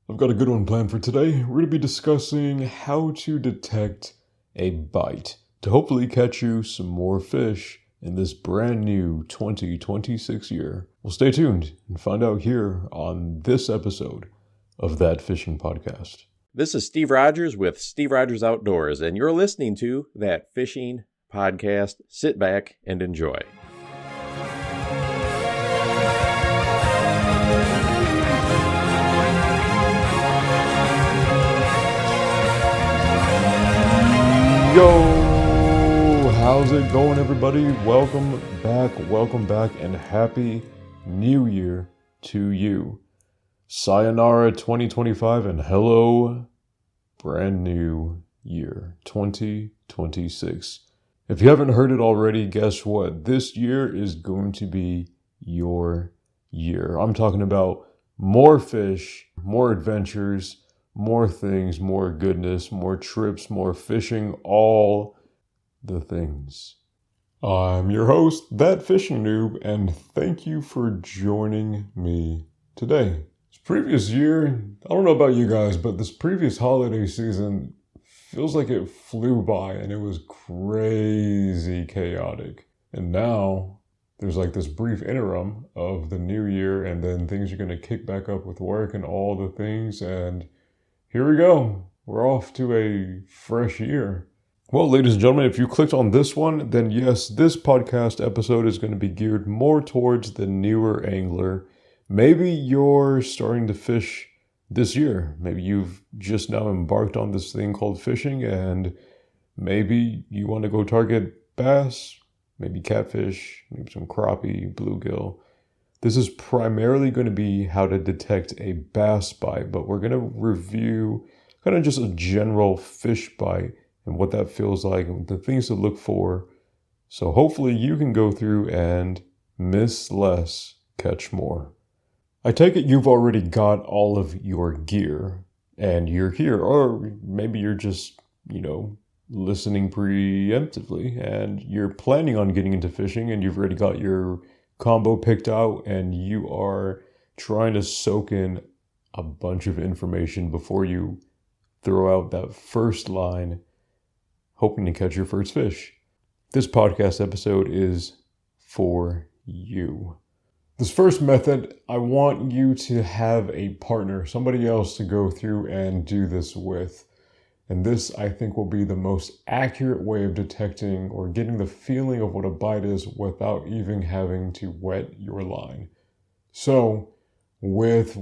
I've got a good one planned for today. We're going to be discussing how to detect a bite to hopefully catch you some more fish in this brand new 2026 year. Well, stay tuned and find out here on this episode of That Fishing Podcast. This is Steve Rogers with Steve Rogers Outdoors, and you're listening to That Fishing Podcast. Sit back and enjoy. Yo, how's it going, everybody? Welcome back, and Happy New Year to you. Sayonara 2025 and hello, brand new year 2026. If you haven't heard it already, guess what? This year is going to be your year. I'm talking about more fish, more adventures, more things, more goodness, more trips, more fishing, all the things. I'm your host, That Fishing Noob, and thank you for joining me today. This previous year, I don't know about you guys, but this previous holiday season feels like it flew by and it was crazy chaotic. And now there's like this brief interim of the new year, and then things are going to kick back up with work and all the things, and here we go. We're off to a fresh year. Well, ladies and gentlemen, if you clicked on this one, then yes, this podcast episode is going to be geared more towards the newer angler. Maybe you're starting to fish this year. Maybe you've just now embarked on this thing called fishing, and maybe you want to go target bass, maybe catfish, maybe some crappie, bluegill. This is primarily going to be how to detect a bass bite, but we're going to review kind of just a general fish bite and what that feels like and the things to look for. So hopefully you can go through and miss less, catch more. I take it you've already got all of your gear and you're here, or maybe you're just, listening preemptively and you're planning on getting into fishing and you've already got your combo picked out and you are trying to soak in a bunch of information before you throw out that first line, hoping to catch your first fish. This podcast episode is for you. This first method, I want you to have a partner, somebody else to go through and do this with. And this, I think, will be the most accurate way of detecting or getting the feeling of what a bite is without even having to wet your line. So, with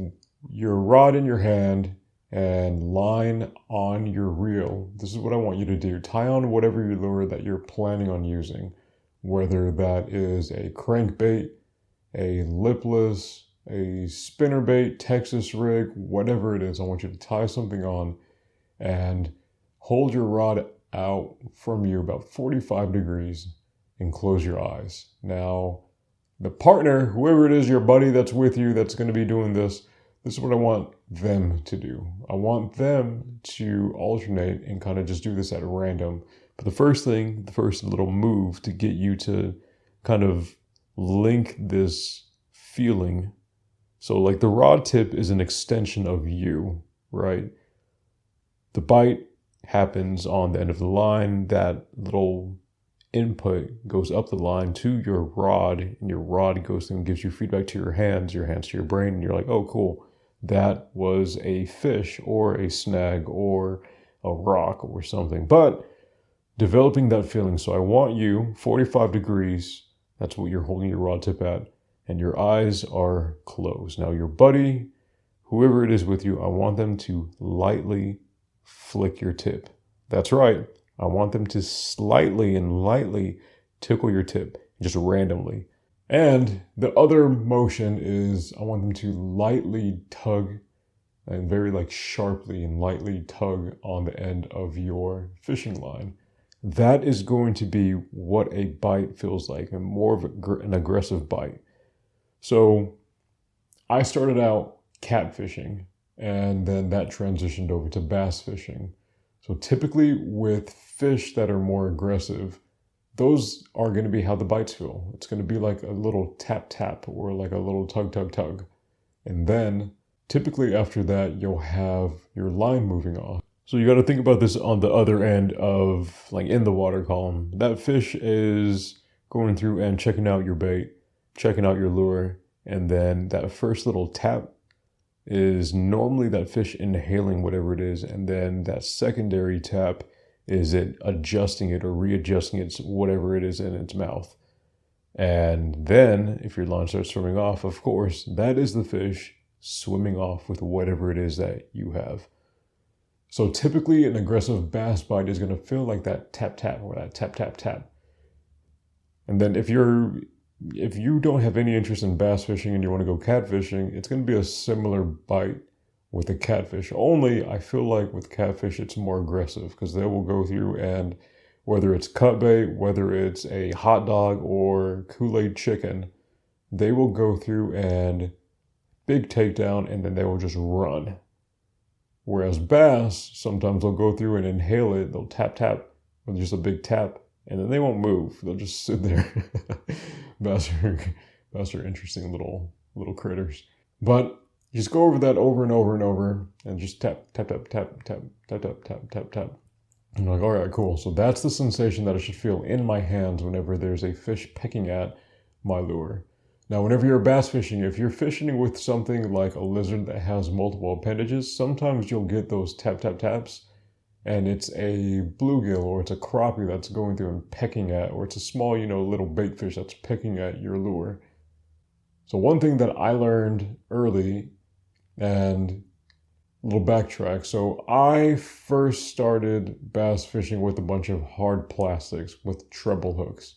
your rod in your hand and line on your reel, this is what I want you to do. Tie on whatever your lure that you're planning on using, whether that is a crankbait, a lipless, a spinnerbait, Texas rig, whatever it is. I want you to tie something on and hold your rod out from you about 45 degrees and close your eyes. Now, the partner, whoever it is, your buddy that's with you, that's going to be doing this is what I want them to do. I want them to alternate and kind of just do this at random. But the first little move to get you to kind of link this feeling. So like the rod tip is an extension of you, right? The bite happens on the end of the line. That little input goes up the line to your rod, and your rod goes and gives you feedback to your hands to your brain, and you're like, oh, cool. That was a fish or a snag or a rock or something. But developing that feeling. So I want you 45 degrees. That's what you're holding your rod tip at. And your eyes are closed. Now your buddy, whoever it is with you, I want them to lightly flick your tip. That's right. I want them to slightly and lightly tickle your tip, just randomly. And the other motion is I want them to lightly tug and very sharply and lightly tug on the end of your fishing line. That is going to be what a bite feels like, and more of an aggressive bite. So I started out catfishing, and then that transitioned over to bass fishing. So typically with fish that are more aggressive, those are going to be how the bites feel. It's going to be like a little tap tap or like a little tug tug tug. And then Typically after that, you'll have your line moving off. So you got to think about this on the other end of, like, in the water column. That fish is going through and checking out your bait, checking out your lure, and then that first little tap is normally that fish inhaling whatever it is, and then that secondary tap is it adjusting it or readjusting its whatever it is in its mouth. And then if your line starts swimming off, of course, that is the fish swimming off with whatever it is that you have. So typically an aggressive bass bite is going to feel like that tap tap or that tap tap tap. And then if you don't have any interest in bass fishing and you want to go catfishing, it's going to be a similar bite with the catfish. Only I feel like with catfish it's more aggressive because they will go through and whether it's cut bait, whether it's a hot dog or Kool-Aid chicken, they will go through and big takedown and then they will just run. Whereas bass, sometimes they'll go through and inhale it, they'll tap tap with just a big tap, and then they won't move. They'll just sit there. Bass are interesting little critters. But just go over that over and over and over, and just tap, tap, tap, tap, tap, tap, tap, tap, tap, tap. And I'm like, all right, cool. So that's the sensation that I should feel in my hands whenever there's a fish pecking at my lure. Now, whenever you're bass fishing, if you're fishing with something like a lizard that has multiple appendages, sometimes you'll get those tap, tap, taps, and it's a bluegill or it's a crappie that's going through and pecking at, or it's a small, little bait fish that's pecking at your lure. So one thing that I learned early, and a little backtrack. So I first started bass fishing with a bunch of hard plastics with treble hooks.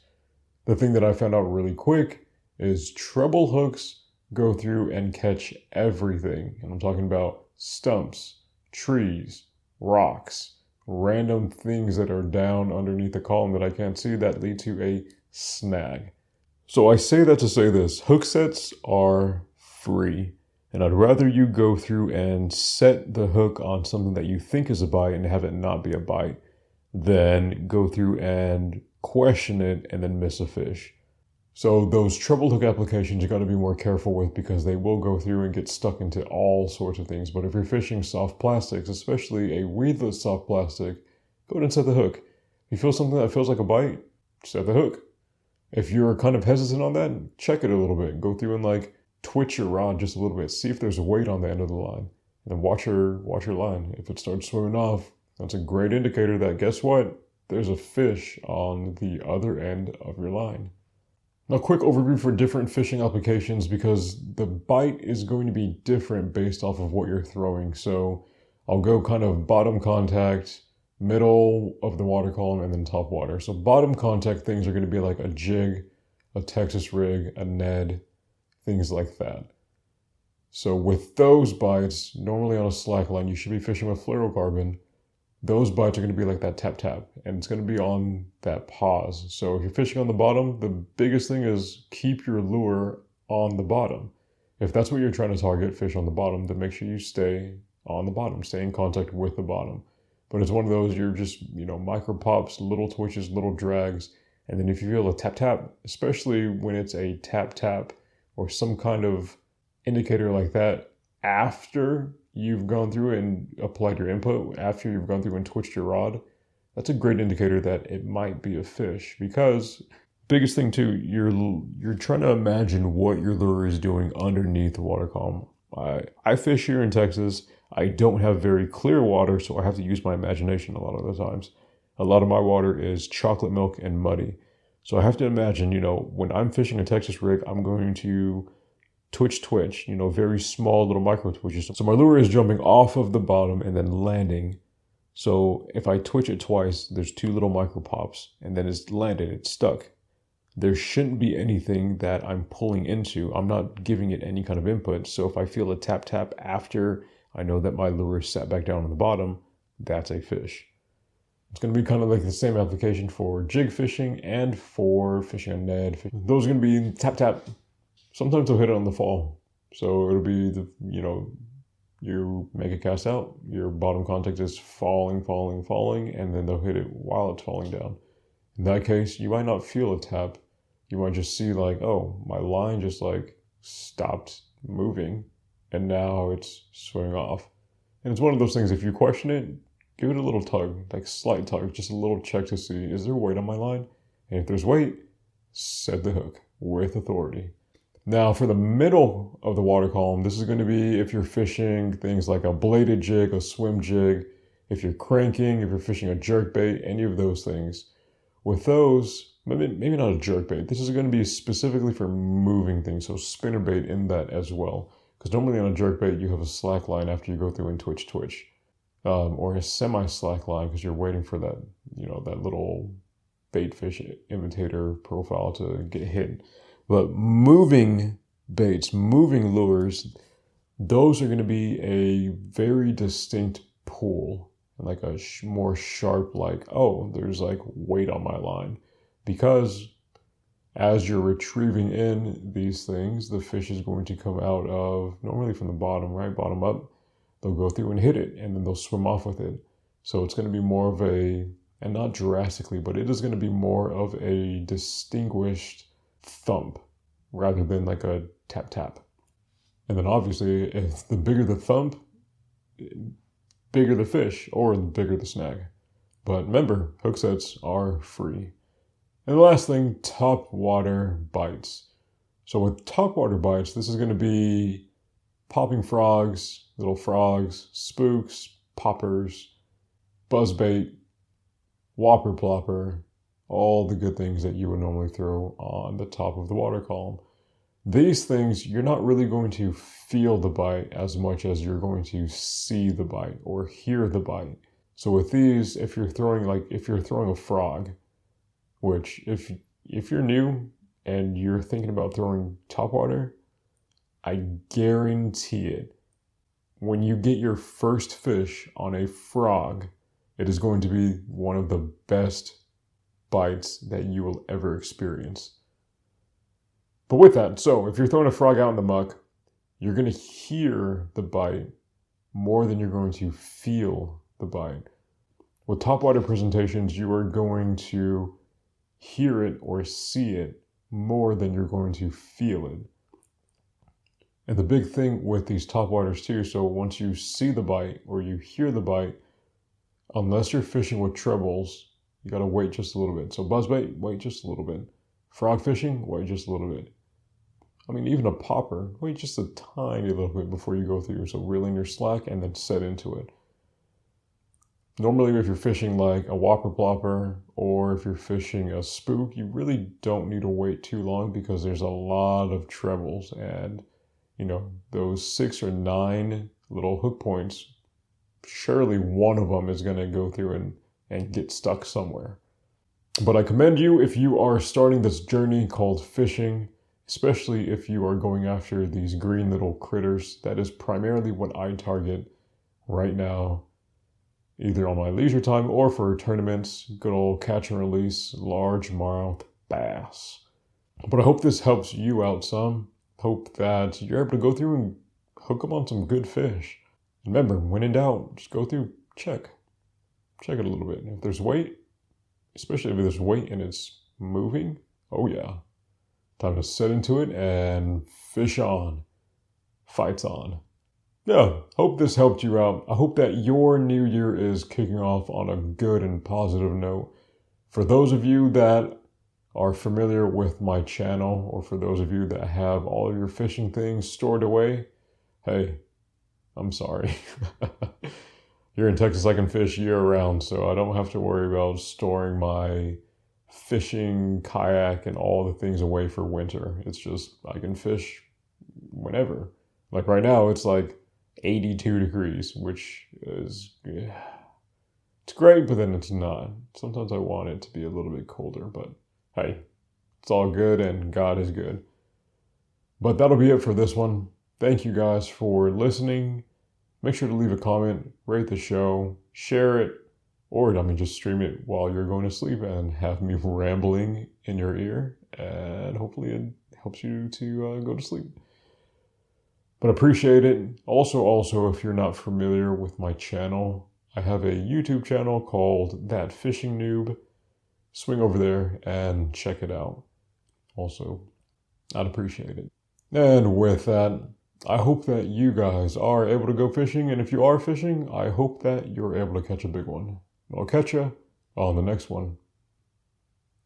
The thing that I found out really quick is treble hooks go through and catch everything. And I'm talking about stumps, trees, rocks, random things that are down underneath the column that I can't see that lead to a snag. So I say that to say this, hook sets are free. And I'd rather you go through and set the hook on something that you think is a bite and have it not be a bite than go through and question it and then miss a fish. So those treble hook applications you got to be more careful with because they will go through and get stuck into all sorts of things. But if you're fishing soft plastics, especially a weedless soft plastic, go ahead and set the hook. If you feel something that feels like a bite, set the hook. If you're kind of hesitant on that, check it a little bit. Go through and twitch your rod just a little bit. See if there's a weight on the end of the line. And then watch your line. If it starts swimming off, that's a great indicator that, guess what? There's a fish on the other end of your line. Now, quick overview for different fishing applications because the bite is going to be different based off of what you're throwing. So I'll go kind of bottom contact, middle of the water column, and then top water. So bottom contact things are going to be like a jig, a Texas rig, a Ned, things like that. So with those bites, normally on a slack line, you should be fishing with fluorocarbon. Those bites are going to be like that tap tap, and it's going to be on that pause. So if you're fishing on the bottom, the biggest thing is keep your lure on the bottom. If that's what you're trying to target, fish on the bottom, then make sure you stay on the bottom, stay in contact with the bottom. But it's one of those, you're just, micro pops, little twitches, little drags. And then if you feel a tap tap, especially when it's a tap tap or some kind of indicator like that, after you've gone through and applied your input, after you've gone through and twitched your rod, that's a great indicator that it might be a fish. Because biggest thing too, you're trying to imagine what your lure is doing underneath the water column. I fish here in Texas. I don't have very clear water, so I have to use my imagination a lot of the times. A lot of my water is chocolate milk and muddy. So I have to imagine, when I'm fishing a Texas rig, I'm going to twitch, very small little micro twitches. So my lure is jumping off of the bottom and then landing. So if I twitch it twice, there's two little micro pops and then it's landed, it's stuck. There shouldn't be anything that I'm pulling into. I'm not giving it any kind of input. So if I feel a tap tap after I know that my lure is sat back down on the bottom, that's a fish. It's going to be kind of like the same application for jig fishing and for fishing on Ned. Those are going to be tap tap. Sometimes they'll hit it on the fall. So it'll be you make a cast out, your bottom contact is falling, and then they'll hit it while it's falling down. In that case, you might not feel a tap. You might just see oh, my line just stopped moving. and now it's swimming off. And it's one of those things, if you question it, give it a little tug, like slight tug, just a little check to see, is there weight on my line? And if there's weight, set the hook with authority. Now for the middle of the water column, this is going to be if you're fishing things like a bladed jig, a swim jig, if you're cranking, if you're fishing a jerkbait, any of those things. With those, maybe not a jerkbait, this is going to be specifically for moving things, so spinnerbait in that as well. Because normally on a jerkbait, you have a slack line after you go through and twitch. Or a semi-slack line because you're waiting for that, that little bait fish imitator profile to get hit. But moving baits, moving lures, those are going to be a very distinct pull, like a more sharp, like, oh, there's like weight on my line. Because as you're retrieving in these things, the fish is going to come out of, normally from the bottom, right? Bottom up. They'll go through and hit it, and then they'll swim off with it. So it's going to be more of a, and not drastically, but it is going to be more of a distinguished thump rather than like a tap tap. And then obviously, if the bigger the thump, bigger the fish, or the bigger the snag. But remember, hook sets are free. And the last thing, top water bites. So with top water bites, this is going to be popping frogs, little frogs, spooks, poppers, buzzbait, whopper plopper, all the good things that you would normally throw on the top of the water column. These things, you're not really going to feel the bite as much as you're going to see the bite or hear the bite. So with these, if you're throwing a frog, which if you're new and you're thinking about throwing topwater, I guarantee it. When you get your first fish on a frog, it is going to be one of the best bites that you will ever experience. But with that, so if you're throwing a frog out in the muck, you're going to hear the bite more than you're going to feel the bite. With topwater presentations, you are going to hear it or see it more than you're going to feel it. And the big thing with these topwaters too, so once you see the bite or you hear the bite, unless you're fishing with trebles, you gotta wait just a little bit. So buzzbait, wait just a little bit. Frog fishing, wait just a little bit. I mean, even a popper, wait just a tiny little bit before you go through. So reel in your slack and then set into it. Normally, if you're fishing like a whopper plopper or if you're fishing a spook, you really don't need to wait too long because there's a lot of trebles and, those 6 or 9 little hook points, surely one of them is going to go through and get stuck somewhere. But I commend you if you are starting this journey called fishing, especially if you are going after these green little critters. That is primarily what I target right now, either on my leisure time or for tournaments. Good old catch and release, largemouth bass. But I hope this helps you out some. Hope that you're able to go through and hook them on some good fish. Remember, when in doubt, just go through, check it a little bit. If there's weight, especially if there's weight and it's moving, oh yeah, time to set into it and fish on. Fights on. Yeah, hope this helped you out. I hope that your new year is kicking off on a good and positive note. For those of you that are familiar with my channel, or for those of you that have all of your fishing things stored away, hey, I'm sorry. Here in Texas, I can fish year-round, so I don't have to worry about storing my fishing kayak and all the things away for winter. It's just, I can fish whenever. Like right now, it's like 82 degrees, which is, it's great, but then it's not. Sometimes I want it to be a little bit colder, but hey, it's all good and God is good. But that'll be it for this one. Thank you guys for listening. Make sure to leave a comment, rate the show, share it, or just stream it while you're going to sleep and have me rambling in your ear, and hopefully it helps you to go to sleep. But appreciate it. Also, if you're not familiar with my channel, I have a YouTube channel called That Fishing Noob. Swing over there and check it out. Also, I'd appreciate it. And with that, I hope that you guys are able to go fishing, and if you are fishing, I hope that you're able to catch a big one. I'll catch you on the next one.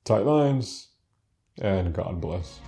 Tight lines, and God bless.